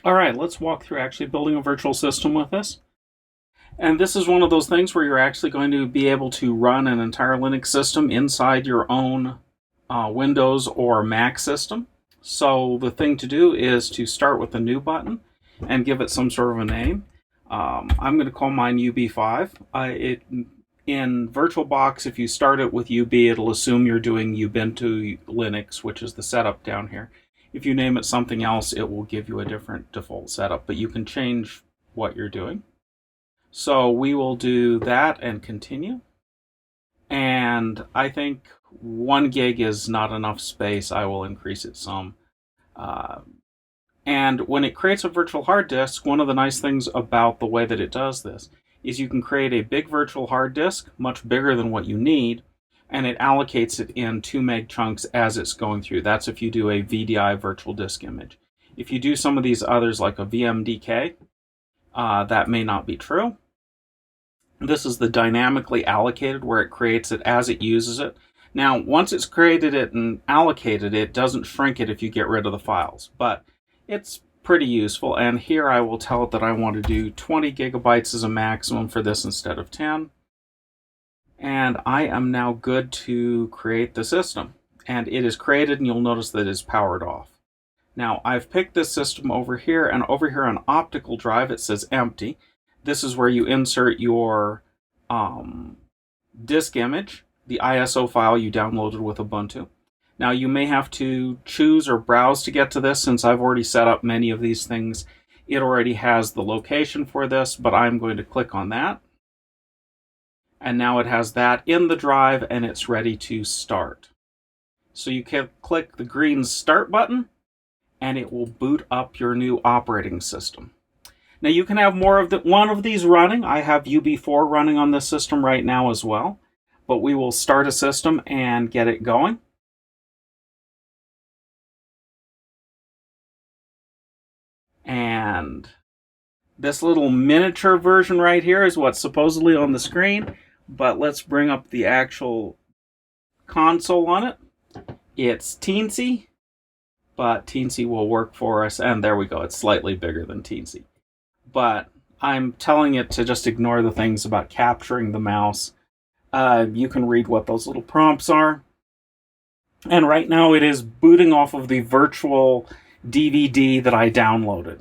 All right, let's walk through actually building a virtual system with this. And this is one of those things where you're actually going to be able to run an entire Linux system inside your own Windows or Mac system. So the thing to do is to start with the new button and give it some sort of a name. I'm going to call mine UB5. In VirtualBox, if you start it with UB, it'll assume you're doing Ubuntu Linux, which is the setup down here. If you name it something else, it will give you a different default setup, but you can change what you're doing. So we will do that and continue. And I think 1 gig is not enough space. I will increase it some. And when it creates a virtual hard disk, one of the nice things about the way that it does this is you can create a big virtual hard disk, much bigger than what you need, and it allocates it in 2 meg chunks as it's going through. That's if you do a VDI virtual disk image. If you do some of these others like a VMDK, that may not be true. This is the dynamically allocated, where it creates it as it uses it. Now, once it's created it and allocated it, it doesn't shrink it if you get rid of the files, but it's pretty useful. And here I will tell it that I want to do 20 gigabytes as a maximum for this instead of 10. And I am now good to create the system. And it is created, and you'll notice that it is powered off. Now, I've picked this system over here, and over here on optical drive it says empty. This is where you insert your disk image, the ISO file you downloaded with Ubuntu. Now, you may have to choose or browse to get to this. Since I've already set up many of these things, it already has the location for this, but I'm going to click on that. And now it has that in the drive, and it's ready to start. So you can click the green Start button, and it will boot up your new operating system. Now, you can have more of one of these running. I have UB4 running on this system right now as well, but we will start a system and get it going. And this little miniature version right here is what's supposedly on the screen, but let's bring up the actual console on it. It's teensy, but teensy will work for us, and there we go. It's slightly bigger than teensy. But I'm telling it to just ignore the things about capturing the mouse. You can read what those little prompts are. And right now it is booting off of the virtual DVD that I downloaded.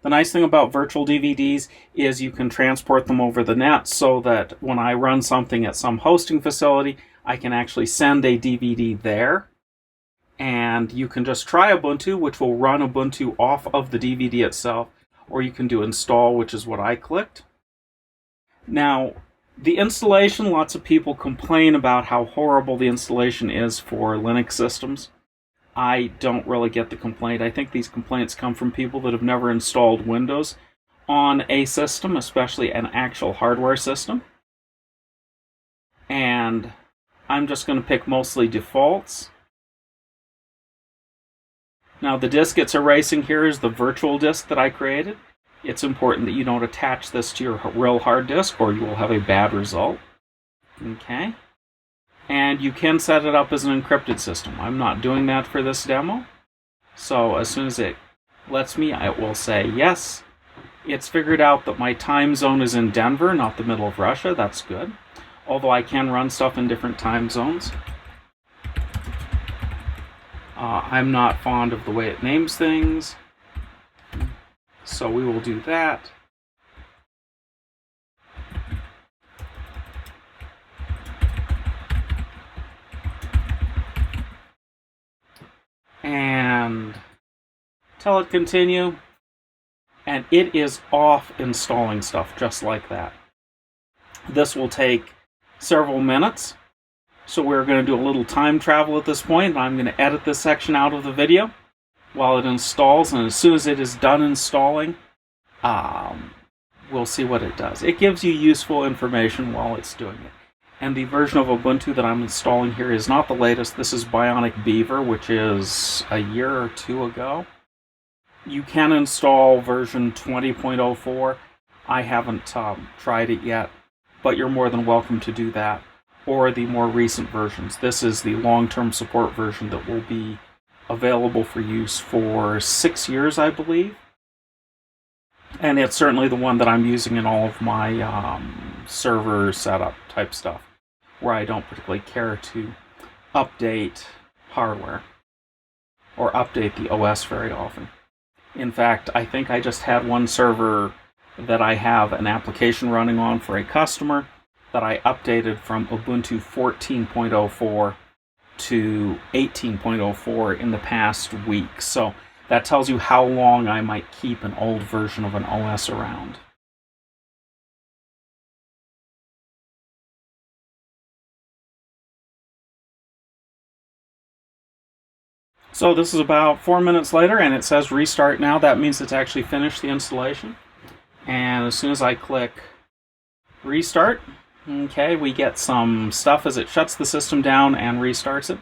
The nice thing about virtual DVDs is you can transport them over the net, so that when I run something at some hosting facility, I can actually send a DVD there. And you can just try Ubuntu, which will run Ubuntu off of the DVD itself, or you can do install, which is what I clicked. Now, the installation, lots of people complain about how horrible the installation is for Linux systems. I don't really get the complaint. I think these complaints come from people that have never installed Windows on a system, especially an actual hardware system. And I'm just going to pick mostly defaults. Now, the disk it's erasing here is the virtual disk that I created. It's important that you don't attach this to your real hard disk, or you will have a bad result. Okay. And you can set it up as an encrypted system. I'm not doing that for this demo. So as soon as it lets me, I will say yes. It's figured out that my time zone is in Denver, not the middle of Russia. That's good. Although I can run stuff in different time zones. I'm not fond of the way it names things. So we will do that. And tell it continue. And it is off installing stuff just like that. This will take several minutes. So we're going to do a little time travel at this point, and I'm going to edit this section out of the video while it installs, and as soon as it is done installing, we'll see what it does. It gives you useful information while it's doing it. And the version of Ubuntu that I'm installing here is not the latest. This is Bionic Beaver, which is a year or two ago. You can install version 20.04. I haven't tried it yet, but you're more than welcome to do that, or the more recent versions. This is the long-term support version that will be available for use for 6 years, I believe. And it's certainly the one that I'm using in all of my server setup type stuff, where I don't particularly care to update hardware or update the OS very often. In fact, I think I just had one server that I have an application running on for a customer that I updated from Ubuntu 14.04 to 18.04 in the past week. So that tells you how long I might keep an old version of an OS around. So this is about 4 minutes later, and it says restart now. That means it's actually finished the installation. And as soon as I click restart, okay, we get some stuff as it shuts the system down and restarts it.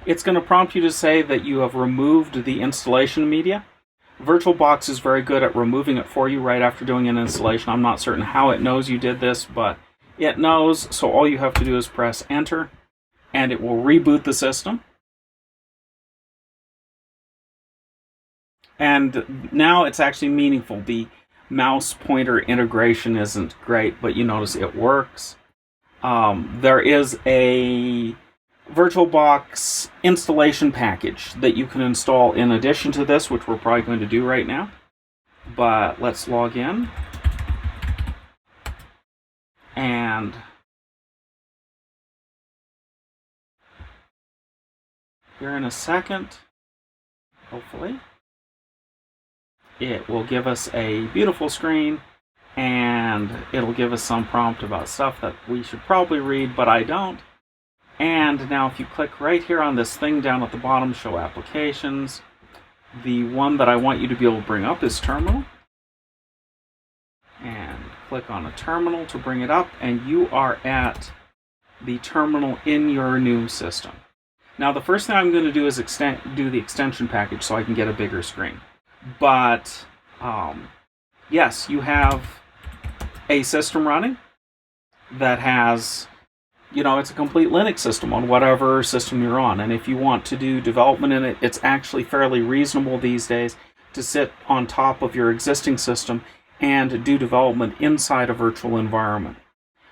It's going to prompt you to say that you have removed the installation media. VirtualBox is very good at removing it for you right after doing an installation. I'm not certain how it knows you did this, but it knows, so all you have to do is press enter, and it will reboot the system. And now it's actually meaningful. The mouse pointer integration isn't great, but you notice it works. There is a VirtualBox installation package that you can install in addition to this, which we're probably going to do right now. But let's log in. And here in a second, hopefully, it will give us a beautiful screen, and it'll give us some prompt about stuff that we should probably read, but I don't. And now if you click right here on this thing down at the bottom, show applications, the one that I want you to be able to bring up is terminal. And click on a terminal to bring it up, and you are at the terminal in your new system. Now the first thing I'm going to do is do the extension package so I can get a bigger screen. But yes, you have a system running that has, it's a complete Linux system on whatever system you're on. And if you want to do development in it, it's actually fairly reasonable these days to sit on top of your existing system and do development inside a virtual environment.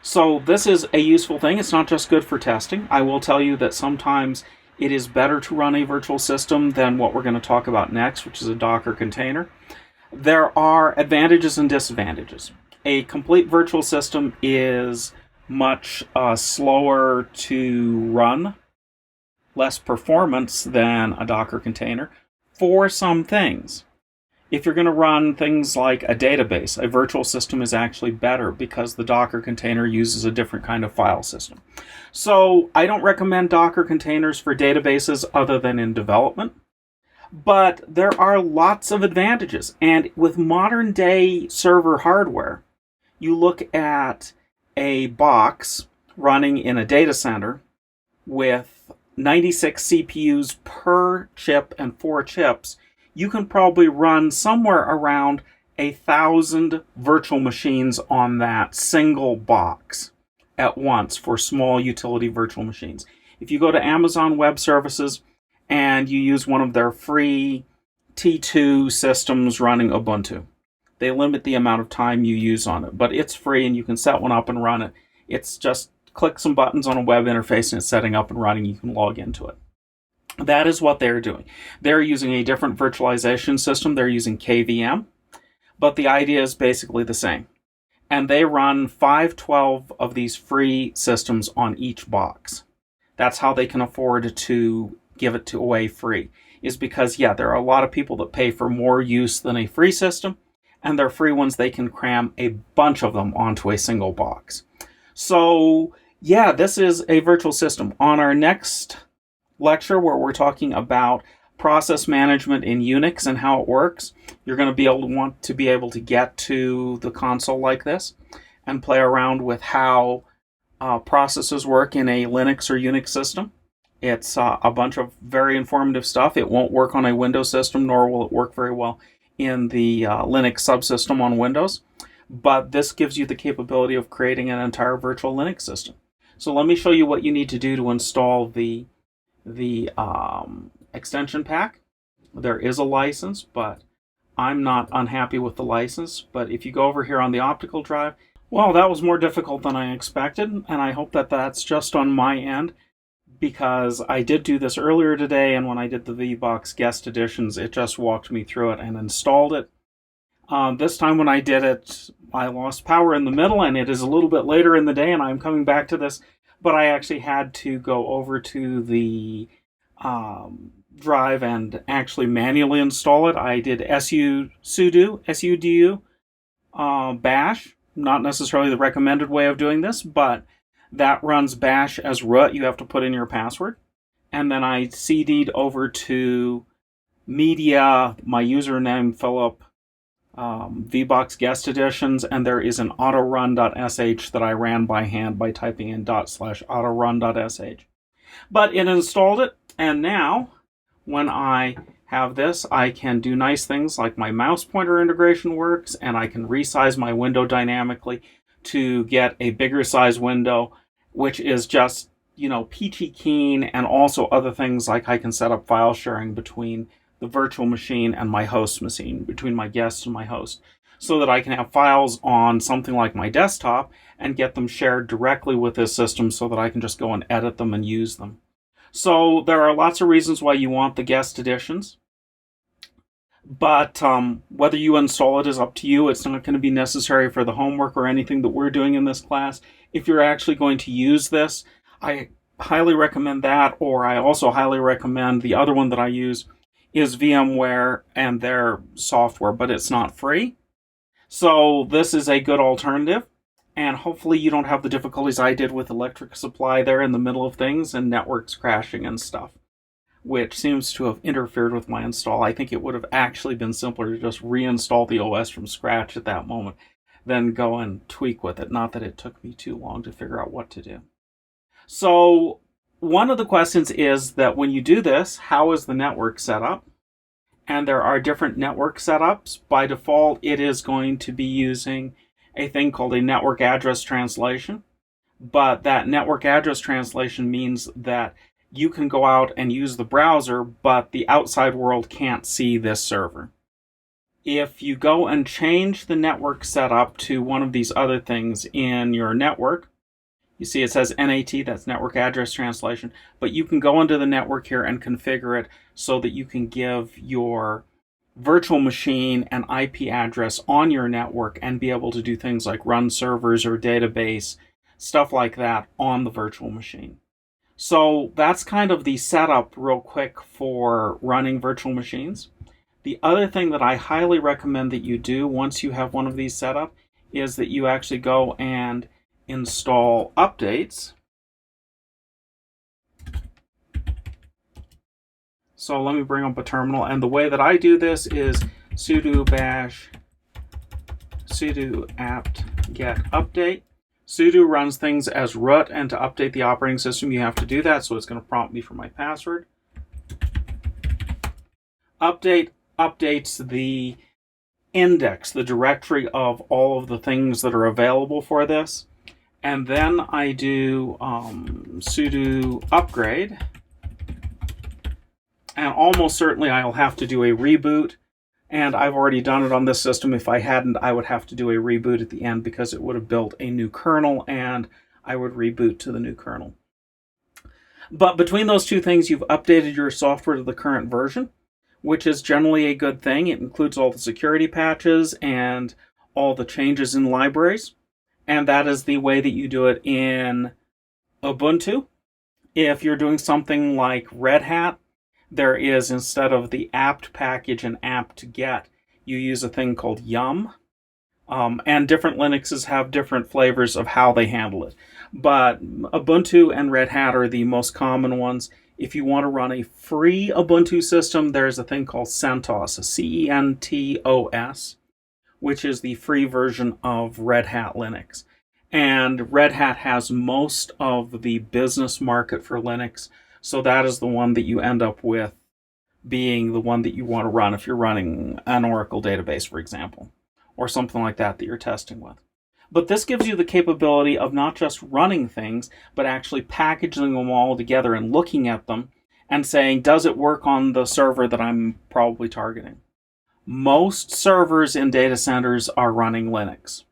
So this is a useful thing. It's not just good for testing. I will tell you that sometimes it is better to run a virtual system than what we're going to talk about next, which is a Docker container. There are advantages and disadvantages. A complete virtual system is much slower to run, less performance than a Docker container for some things. If you're going to run things like a database, a virtual system is actually better because the Docker container uses a different kind of file system. So I don't recommend Docker containers for databases other than in development. But there are lots of advantages. And with modern day server hardware, you look at a box running in a data center with 96 CPUs per chip and 4 chips, you can probably run somewhere around 1,000 virtual machines on that single box at once for small utility virtual machines. If you go to Amazon Web Services and you use one of their free T2 systems running Ubuntu, they limit the amount of time you use on it, but it's free and you can set one up and run it. It's just click some buttons on a web interface and it's setting up and running. You can log into it. That is what they're doing. They're using a different virtualization system. They're using KVM, but the idea is basically the same. And they run 512 of these free systems on each box. That's how they can afford to give it away free, is because, yeah, there are a lot of people that pay for more use than a free system, and their free ones, they can cram a bunch of them onto a single box. So, yeah, this is a virtual system. On our next lecture, where we're talking about process management in Unix and how it works, you're going to be able to get to the console like this and play around with how processes work in a Linux or Unix system. It's a bunch of very informative stuff. It won't work on a Windows system, nor will it work very well in the Linux subsystem on Windows. But this gives you the capability of creating an entire virtual Linux system. So let me show you what you need to do to install the extension pack. There is a license, but I'm not unhappy with the license, but if you go over here on the optical drive, well, that was more difficult than I expected, and I hope that that's just on my end, because I did do this earlier today, and when I did the VBox guest editions, it just walked me through it and installed it. This time when I did it, I lost power in the middle, and it is a little bit later in the day, and I'm coming back to this, but I actually had to go over to the drive and actually manually install it. I did sudo bash, not necessarily the recommended way of doing this, but that runs bash as root. You have to put in your password. And then I CD'd over to media, my username, Philip, VBox guest editions, and there is an autorun.sh that I ran by hand by typing in /autorun.sh. But it installed it, and now when I have this, I can do nice things like my mouse pointer integration works, and I can resize my window dynamically to get a bigger size window, which is just, peachy keen, and also other things like I can set up file sharing between the virtual machine and my host machine, between my guest and my host, so that I can have files on something like my desktop and get them shared directly with this system so that I can just go and edit them and use them. So there are lots of reasons why you want the guest editions. But whether you install it is up to you. It's not going to be necessary for the homework or anything that we're doing in this class. If you're actually going to use this, I highly recommend that, or I also highly recommend the other one that I use is VMware and their software, but it's not free. So this is a good alternative, and hopefully you don't have the difficulties I did with electric supply there in the middle of things and networks crashing and stuff, which seems to have interfered with my install. I think it would have actually been simpler to just reinstall the OS from scratch at that moment, then go and tweak with it. Not that it took me too long to figure out what to do. So one of the questions is that when you do this, how is the network set up? And there are different network setups. By default, it is going to be using a thing called a network address translation. But that network address translation means that you can go out and use the browser, but the outside world can't see this server. If you go and change the network setup to one of these other things in your network, you see it says NAT, that's network address translation, but you can go into the network here and configure it so that you can give your virtual machine an IP address on your network and be able to do things like run servers or database, stuff like that on the virtual machine. So that's kind of the setup real quick for running virtual machines. The other thing that I highly recommend that you do once you have one of these set up is that you actually go and install updates. So let me bring up a terminal, and the way that I do this is sudo bash sudo apt get update. Sudo runs things as root, and to update the operating system you have to do that, so it's going to prompt me for my password. Update updates the index, the directory of all of the things that are available for this. And then I do sudo upgrade. And almost certainly I'll have to do a reboot. And I've already done it on this system. If I hadn't, I would have to do a reboot at the end because it would have built a new kernel and I would reboot to the new kernel. But between those two things, you've updated your software to the current version, which is generally a good thing. It includes all the security patches and all the changes in libraries. And that is the way that you do it in Ubuntu. If you're doing something like Red Hat, there is, instead of the apt package and apt-get, you use a thing called yum. And different Linuxes have different flavors of how they handle it. But Ubuntu and Red Hat are the most common ones. If you want to run a free Ubuntu system, there's a thing called CentOS, CENTOS, which is the free version of Red Hat Linux. And Red Hat has most of the business market for Linux, so that is the one that you end up with being the one that you want to run if you're running an Oracle database, for example, or something like that that you're testing with. But this gives you the capability of not just running things, but actually packaging them all together and looking at them and saying, does it work on the server that I'm probably targeting? Most servers in data centers are running Linux.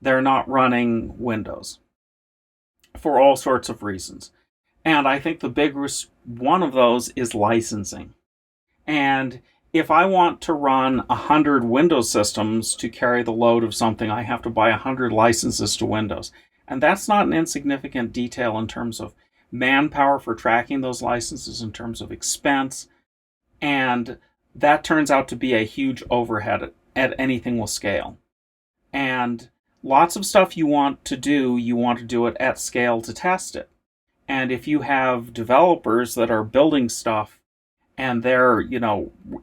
They're not running Windows for all sorts of reasons. And I think the biggest one of those is licensing. And if I want to run 100 Windows systems to carry the load of something, I have to buy 100 licenses to Windows. And that's not an insignificant detail in terms of manpower for tracking those licenses, in terms of expense. And that turns out to be a huge overhead at anything with scale. And lots of stuff you want to do it at scale to test it. And if you have developers that are building stuff and they're,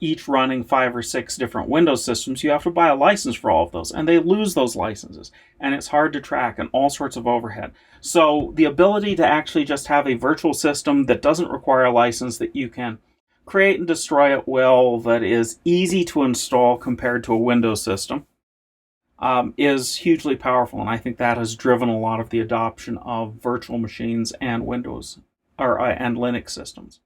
each running 5 or 6 different Windows systems, you have to buy a license for all of those, and they lose those licenses, and it's hard to track and all sorts of overhead. So the ability to actually just have a virtual system that doesn't require a license, that you can create and destroy at will, that is easy to install compared to a Windows system, is hugely powerful, and I think that has driven a lot of the adoption of virtual machines and Windows and Linux systems.